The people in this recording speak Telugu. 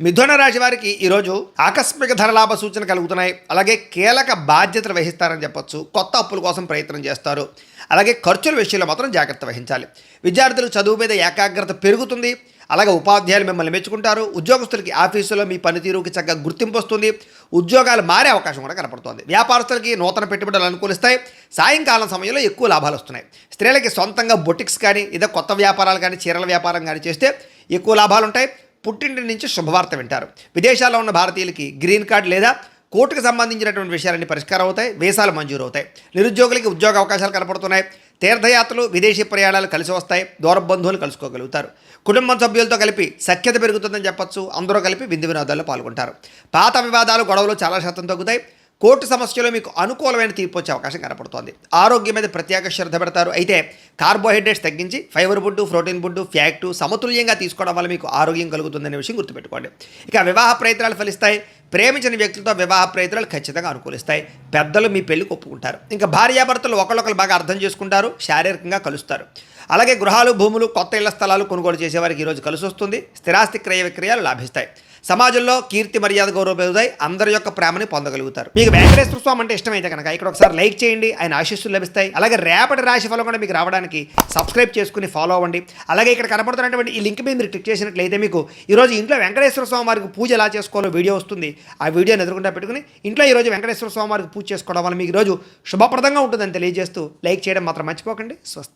మిథున రాశి వారికి ఈరోజు ఆకస్మిక ధనలాభ సూచన కలుగుతున్నాయి. అలాగే కీలక బాధ్యతలు వహిస్తారని చెప్పొచ్చు. కొత్త అప్పుల కోసం ప్రయత్నం చేస్తారు. అలాగే ఖర్చుల విషయంలో మాత్రం జాగ్రత్త వహించాలి. విద్యార్థులు చదువు మీద ఏకాగ్రత పెరుగుతుంది. అలాగే ఉపాధ్యాయులు మిమ్మల్ని మెచ్చుకుంటారు. ఉద్యోగస్తులకి ఆఫీసులో మీ పనితీరుకి చక్కగా గుర్తింపు వస్తుంది. ఉద్యోగాలు మారే అవకాశం కూడా కనపడుతోంది. వ్యాపారస్తులకి నూతన పెట్టుబడులు అనుకూలిస్తాయి. సాయంకాలం సమయంలో ఎక్కువ లాభాలు వస్తున్నాయి. స్త్రీలకి సొంతంగా బొటిక్స్ కానీ ఇదే కొత్త వ్యాపారాలు కానీ చీరల వ్యాపారం కానీ చేస్తే ఎక్కువ లాభాలు ఉంటాయి. పుట్టింటి నుంచి శుభవార్త వింటారు. విదేశాల్లో ఉన్న భారతీయులకి గ్రీన్ కార్డు లేదా కోర్టుకు సంబంధించినటువంటి విషయాలన్నీ పరిష్కారం అవుతాయి. వీసాలు మంజూరు అవుతాయి. నిరుద్యోగులకి ఉద్యోగ అవకాశాలు కనపడుతున్నాయి. తీర్థయాత్రలు విదేశీ ప్రయాణాలు కలిసి వస్తాయి. దూర బంధువులు కలుసుకోగలుగుతారు. కుటుంబం సభ్యులతో కలిపి సఖ్యత పెరుగుతుందని చెప్పొచ్చు. అందరూ కలిపి విందు వినోదాల్లో పాల్గొంటారు. పాత వివాదాలు గొడవలు చాలా శాతం తగ్గుతాయి. కోర్టు సమస్యలో మీకు అనుకూలమైన తీర్పు వచ్చే అవకాశం కనపడుతోంది. ఆరోగ్యం మీద ప్రత్యేక శ్రద్ధ పెడతారు. అయితే కార్బోహైడ్రేట్స్ తగ్గించి fibre food, protein food, fact సమతుల్యంగా తీసుకోవడం వల్ల మీకు ఆరోగ్యం కలుగుతుందనే విషయం గుర్తుపెట్టుకోండి. ఇక వివాహ ప్రయత్నాలు ఫలిస్తాయి. ప్రేమించిన వ్యక్తులతో వివాహ ప్రయత్నాలు ఖచ్చితంగా అనుకూలిస్తాయి. పెద్దలు మీ పెళ్లికి ఒప్పుకుంటారు. ఇంకా భార్యాభర్తలు ఒకళ్ళొకరు బాగా అర్థం చేసుకుంటారు. శారీరకంగా కలుస్తారు. అలాగే గృహాలు, భూములు, కొత్త ఇళ్ల స్థలాలు కొనుగోలు చేసేవారికి ఈరోజు కలిసి వస్తుంది. స్థిరాస్తి క్రయ విక్రయాలు లాభిస్తాయి. సమాజంలో కీర్తి, మర్యాద, గౌరవం పెరుగుతాయి. అందరి యొక్క ప్రేమని పొందగలుగుతారు. మీకు వెంకటేశ్వర స్వామి అంటే ఇష్టమైతే కనుక ఇక్కడ ఒకసారి లైక్ చేయండి. ఆయన ఆశీస్సులు లభిస్తాయి. అలాగే రేపటి రాశి ఫలం కూడా మీకు రావడానికి సబ్స్క్రైబ్ చేసుకుని ఫాలో అవ్వండి. అలాగే ఇక్కడ కనపడుతున్నటువంటి ఈ లింక్ మీద మీరు క్లిక్ చేసినట్లయితే మీకు ఈరోజు ఇంట్లో వెంకటేశ్వర స్వామి వారికి పూజ ఎలా చేసుకోవాలో వీడియో వస్తుంది. ఆ వీడియోని ఎదురుకుండా పెట్టుకుని ఇంట్లో ఈరోజు వెంకటేశ్వర స్వామి వారికి పూజ చేసుకోవడం వల్ల మీకు ఈరోజు శుభప్రదంగా ఉంటుందని తెలియజేస్తూ లైక్ చేయడం మాత్రం మర్చిపోకండి. స్వస్తి.